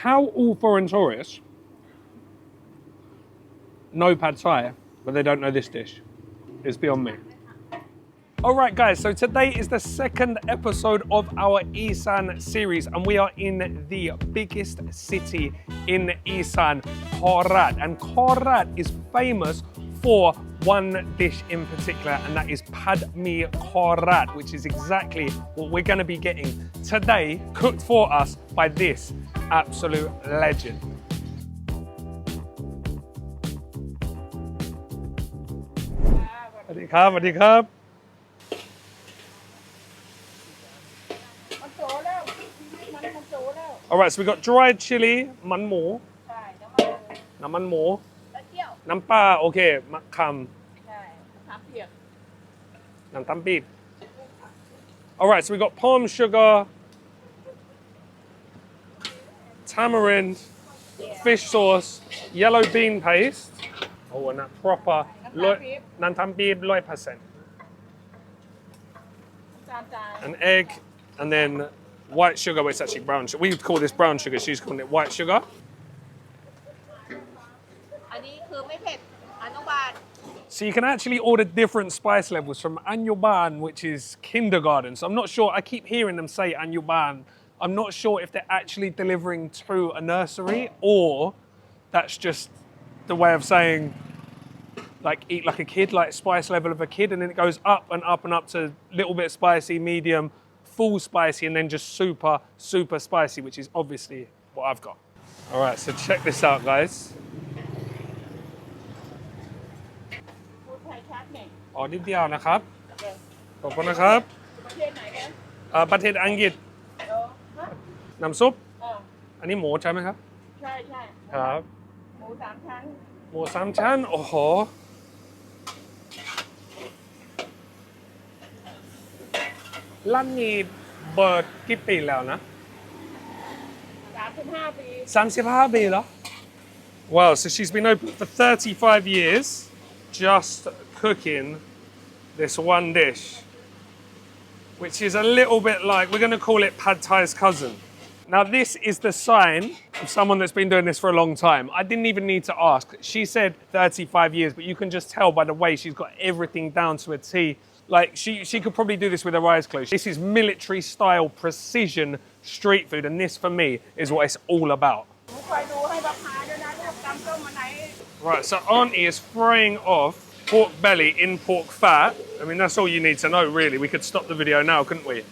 How all foreign tourists know Pad Thai, but they don't know this dish? It's beyond me. All right, guys, so today is the second episode of our Isan series, and we are in the biggest city in Isan, Korat. And Korat is famous for one dish in particular, and that is Pad Mee Korat, which is exactly what we're going to be getting today, cooked for us by this absolute legend. Sawasdee krab. All right, so we've got dried chili, man mo, naman mo, nampa, okay, makam, namtampit. All right, so we've got palm sugar, tamarind, fish sauce, yellow bean paste. Oh, and that proper namtampit 100%. An egg, and then white sugar, but it's actually brown sugar. We call this brown sugar, she's calling it white sugar. So you can actually order different spice levels from Anyuban, which is kindergarten. So I'm not sure, I keep hearing them say Anyuban. I'm not sure if they're actually delivering to a nursery or that's just the way of saying like eat like a kid, like spice level of a kid, and then it goes up and up and up to little bit spicy, medium, full spicy, and then just super, super spicy, which is obviously what I've got. All right, so check this out, guys. อ๋อนิดเดียวนะครับขอบคุณนะครับประเทศอังกฤษน้ำซุปอันนี้หมูใช่ไหมครับใช่ใช่ครับหมู3 ชั้นหมู3 ชั้นโอ้โหร้านนี้เปิดกี่ปีแล้วนะ35 ปี35 ปีเหรอ Wow, so she's been open for 35 years just cooking this one dish, which is a little bit like, we're going to call it Pad Thai's cousin. Now this is the sign of someone that's been doing this for a long time. I didn't even need to ask. She said 35 years, but you can just tell by the way she's got everything down to a T. Like she could probably do this with her eyes closed. This is military style precision street food, and this for me is what it's all about. Right, so auntie is frying off pork belly in pork fat. I mean, that's all you need to know, really. We could stop the video now, couldn't we?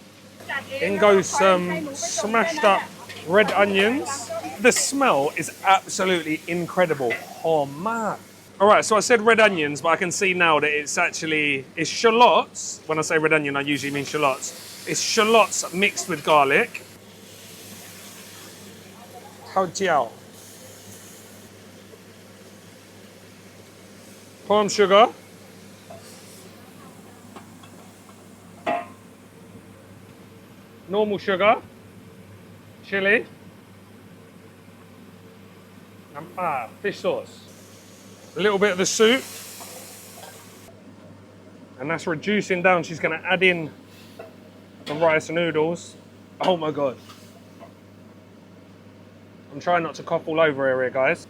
In goes some smashed up red onions. The smell is absolutely incredible. Oh, man. All right, so I said red onions, but I can see now that it's shallots. When I say red onion, I usually mean shallots. It's shallots mixed with garlic. Hao jiao. Palm sugar. Normal sugar. Chili. Nampa, fish sauce. A little bit of the soup. And that's reducing down. She's going to add in the rice and noodles. Oh my God. I'm trying not to cough all over here, guys.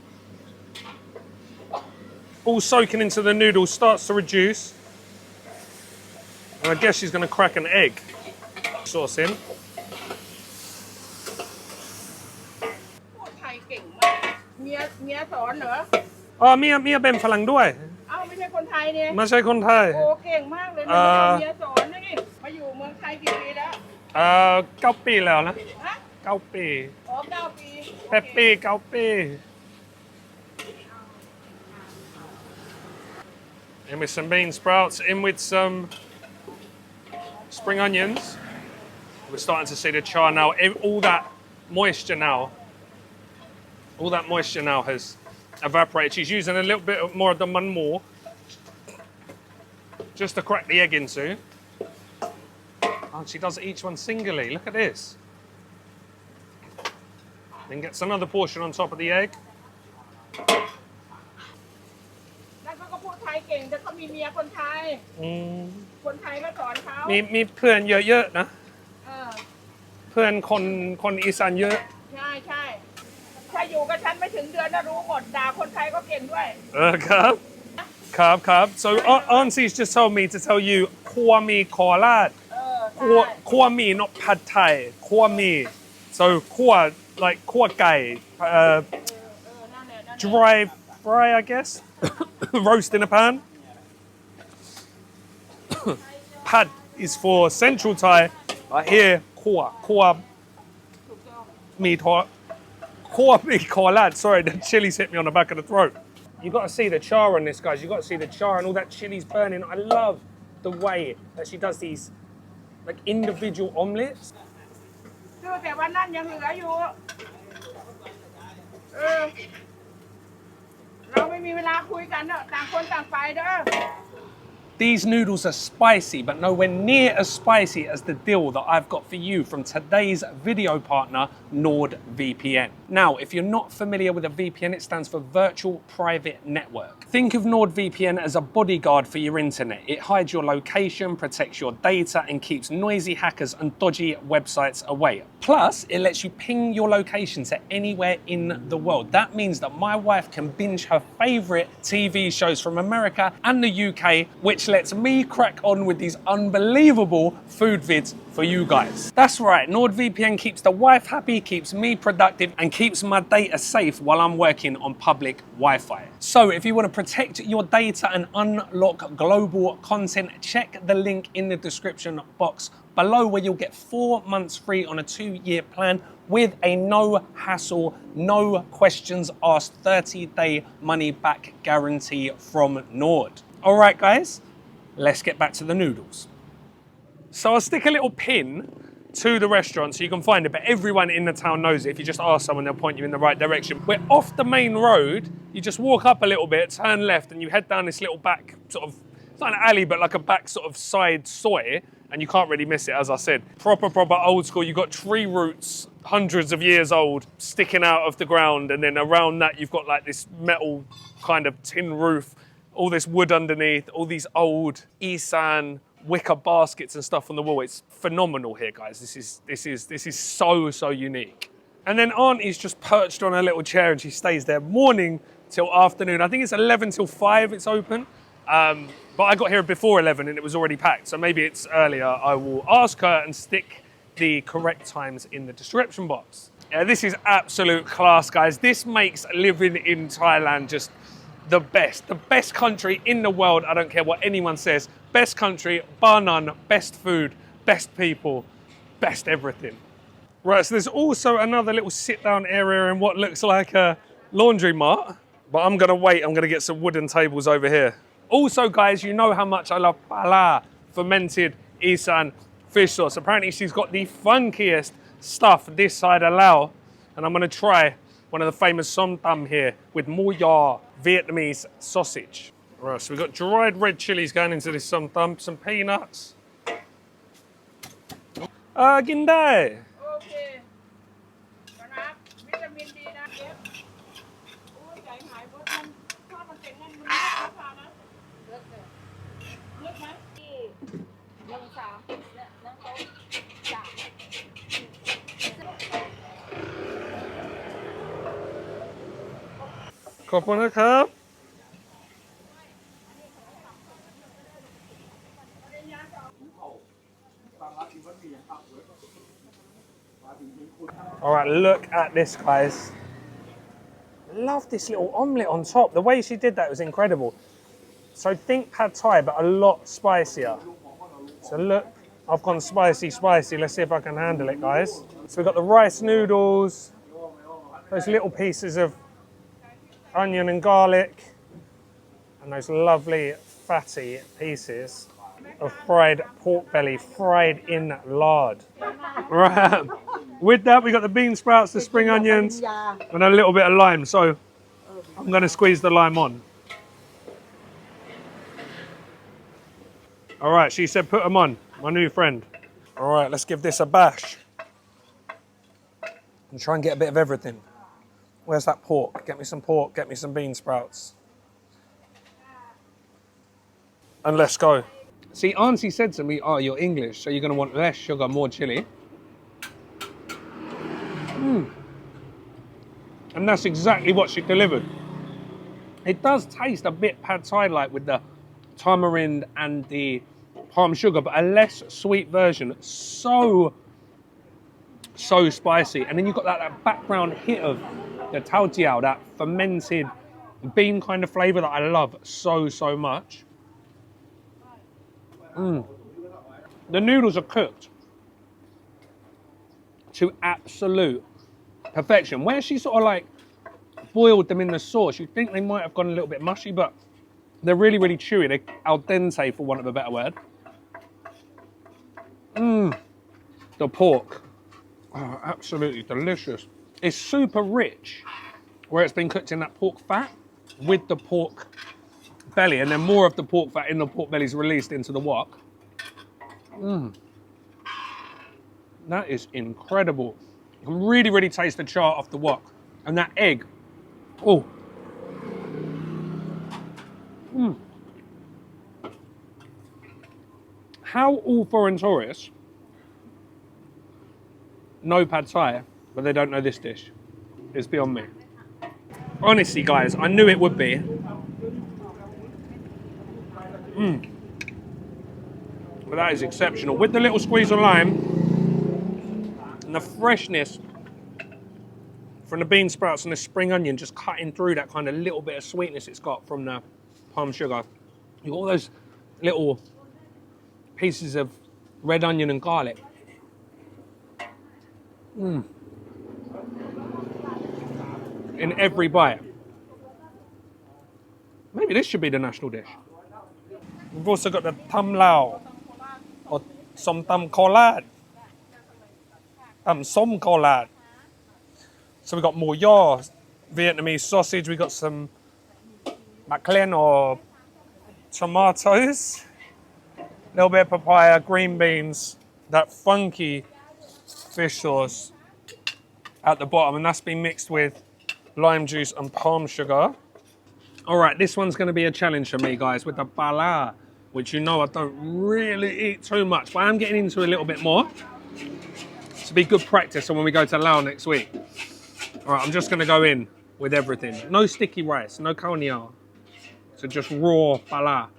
All soaking into the noodles, starts to reduce. And I guess she's going to crack an egg. Sauce in. Oh, Mia เป็นฝรั่งด้วยไม่ใช่คนไทยเนี่ยไม่ใช่คนไทยโอ้เก่งมากเลยนะเมียสอนนี่มาอยู่เมืองไทยกี่ปีแล้ว9 ปีแล้วนะ9 ปีอ๋อ9 ปี8 ปี9 ปี In with some bean sprouts, in with some spring onions. We're starting to see the char now. All that moisture now has evaporated. She's using a little bit more of the man mo just to crack the egg into. Oh, she does each one singly. Look at this. Then gets another portion on top of the egg. เก่งแต่เขามีเมียคนไทยคนไทยมาสอนเขามีเพื่อนเยอะๆนะเพื่อนคนอีสานเยอะใช่ ถ้าอยู่กับฉันไม่ถึงเดือนน่ะรู้หมดด่าคนไทยก็เก่งด้วย Carb. So Auntie's just told me to tell you Kua Mee Korat. Kua Mee, not Pad Thai. Kua Mee. So Kua, like Kua Gai. Dry fry, I guess. Roast in a pan. Pad is for Central Thai. But here, Kua Mee Korat. Sorry, the chili's hit me on the back of the throat. You got to see the char on this, guys. You got to see the char and all that chili's burning. I love the way that she does these like individual omelets. แต่วันนั้นยังเหลืออยู่เราไม่มีเวลาคุยกันเนอะต่างคนต่างไปเด้อ These noodles are spicy, but nowhere near as spicy as the deal that I've got for you from today's video partner, NordVPN. Now, if you're not familiar with a VPN, it stands for Virtual Private Network. Think of NordVPN as a bodyguard for your internet. It hides your location, protects your data, and keeps noisy hackers and dodgy websites away. Plus, it lets you ping your location to anywhere in the world. That means that my wife can binge her favorite TV shows from America and the UK, which lets me crack on with these unbelievable food vids for you guys. That's right, NordVPN keeps the wife happy, keeps me productive, and keeps my data safe while I'm working on public Wi-Fi. So if you want to protect your data and unlock global content, check the link in the description box below where you'll get 4 months free on a 2-year plan with a no hassle, no questions asked 30-day money back guarantee from Nord. All right, guys, let's get back to the noodles. So I'll stick a little pin to the restaurant so you can find it, but everyone in the town knows it. If you just ask someone, they'll point you in the right direction. We're off the main road. You just walk up a little bit, turn left, and you head down this little back sort of, it's not an alley, but like a back sort of side soy, and you can't really miss it, as I said. Proper old school. You've got tree roots, hundreds of years old, sticking out of the ground, and then around that you've got like this metal kind of tin roof, all this wood underneath, all these old Isan wicker baskets and stuff on the wall. It's phenomenal here, guys. This is so unique. And then Auntie's just perched on her little chair and she stays there morning till afternoon. I think it's 11 till 5 it's open. But I got here before 11 and it was already packed. So maybe it's earlier. I will ask her and stick the correct times in the description box. Yeah, this is absolute class, guys. This makes living in Thailand just the best country in the world. I don't care what anyone says. Best country, bar none, best food, best people, best everything. Right, so there's also another little sit-down area in what looks like a laundry mart, but I'm gonna wait. I'm gonna get some wooden tables over here. Also, guys, you know how much I love pala, fermented Isan fish sauce. Apparently, she's got the funkiest stuff this side of Laos, and I'm gonna try one of the famous som tam here with mo yaw Vietnamese sausage. Right, so we've got dried red chilies going into this som tam, some peanuts. Gindai. โอเคนะครับวิตามินดีนะเอฟโอ้ยใจหายเพราะมันทอดมันเก่งนั่นมันราคานะเลิกเลยเลิกไหมที่ยังสามและนั่งโต๊ะสาม ขอบคุณนะครับ All right, look at this, guys. Love this little omelette on top. The way she did that was incredible. So think pad thai, but a lot spicier. So look, I've gone spicy. Let's see if I can handle it, guys. So we've got the rice noodles, those little pieces of onion and garlic, and those lovely fatty pieces of fried pork belly, fried in lard. Right. With that, we got the bean sprouts, the spring onions, and a little bit of lime. So I'm going to squeeze the lime on. All right, she said put them on, my new friend. All right, let's give this a bash. And try and get a bit of everything. Where's that pork? Get me some pork, get me some bean sprouts. And let's go. See, Auntie said to me, oh, you're English, so you're going to want less sugar, more chili. And that's exactly what she delivered. It does taste a bit pad thai like with the tamarind and the palm sugar, but a less sweet version. So spicy. And then you've got that background hit of the tao jiao, that fermented bean kind of flavour that I love so much. The noodles are cooked to absolute perfection. Where she sort of like boiled them in the sauce, you'd think they might have gone a little bit mushy, but they're really chewy. They're al dente, for want of a better word. The pork. Oh, absolutely delicious. It's super rich where it's been cooked in that pork fat with the pork belly, and then more of the pork fat in the pork belly is released into the wok. That is incredible. You can really taste the char off the wok. And that egg. Oh. How all foreign tourists know pad thai, but they don't know this dish? It's beyond me. Honestly, guys, I knew it would be. But that is exceptional. With the little squeeze of lime and the freshness from the bean sprouts and the spring onion just cutting through that kind of little bit of sweetness it's got from the palm sugar. You've got all those little pieces of red onion and garlic. In every bite. Maybe this should be the national dish. We've also got the tam lao, or Som Tum Pla Ra. Som Korat. So we've got more yaw, Vietnamese sausage. We've got some maclen or tomatoes, a little bit of papaya, green beans, that funky fish sauce at the bottom, and that's been mixed with lime juice and palm sugar. All right, this one's going to be a challenge for me, guys, with the pala, which you know I don't really eat too much, but I'm getting into a little bit more to be good practice for when we go to Laos next week. All right, I'm just going to go in with everything. No sticky rice, no khao niao. So just raw pala.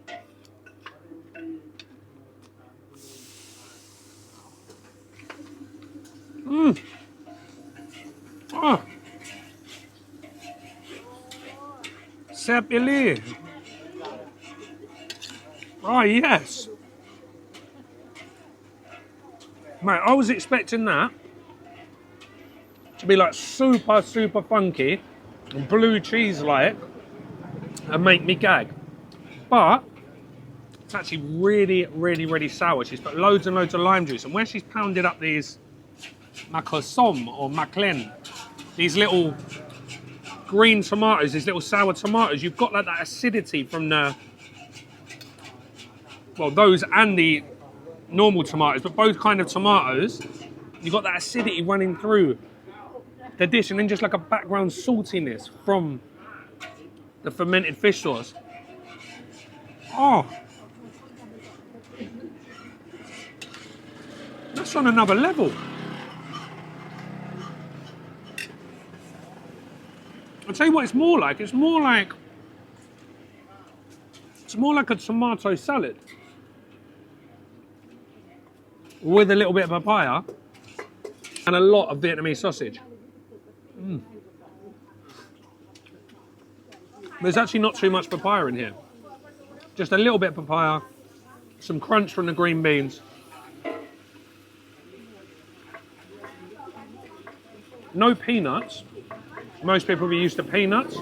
Oh. Spicier. Oh, yes. Mate, I was expecting that to be like super funky, blue cheese-like, and make me gag. But it's actually really sour. She's put loads and loads of lime juice, and where she's pounded up these makosom or maklen, these little green tomatoes, these little sour tomatoes, you've got like that acidity from the, well, those and the normal tomatoes, but both kind of tomatoes. You've got that acidity running through the dish, and then just like a background saltiness from the fermented fish sauce. Oh, that's on another level. I'll tell you what it's more like. It's more like a tomato salad with a little bit of papaya and a lot of Vietnamese sausage. There's actually not too much papaya in here. Just a little bit of papaya, some crunch from the green beans. No peanuts. Most people will be used to peanuts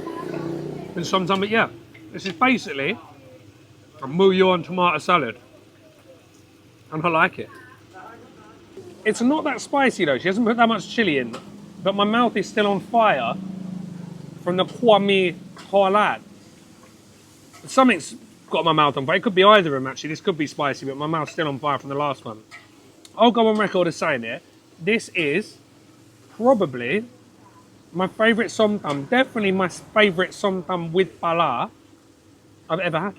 and sometimes, but yeah, this is basically a bouillon tomato salad. And I like it. It's not that spicy though. She hasn't put that much chili in, but my mouth is still on fire from the Kua Mee Korat. Something's got my mouth on fire. It could be either of them actually. This could be spicy, but my mouth's still on fire from the last one. I'll go on record as saying it. This is probably my favourite som tam, definitely my favourite som tam with pala I've ever had.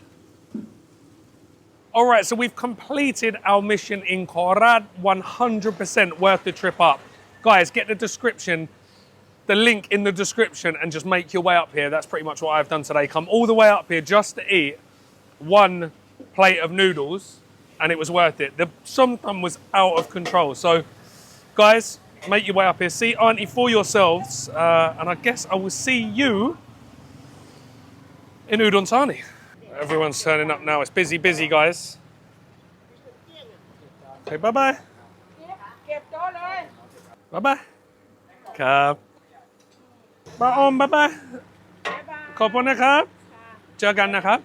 All right, so we've completed our mission in Korat, 100% worth the trip up. Guys, get the description the link in the description and just make your way up here. That's pretty much what I've done today. Come all the way up here just to eat one plate of noodles, and it was worth it. The Som Tum was out of control. So, guys, make your way up here. See Auntie for yourselves, and I guess I will see you in Udon Thani. Everyone's turning up now. It's busy, busy, guys. Okay, bye-bye. เก็บโต๊ะเลย Bye-bye. ครับป้าออม bye-bye บ๊ายบาย ขอบคุณนะครับ เจอกันนะครับ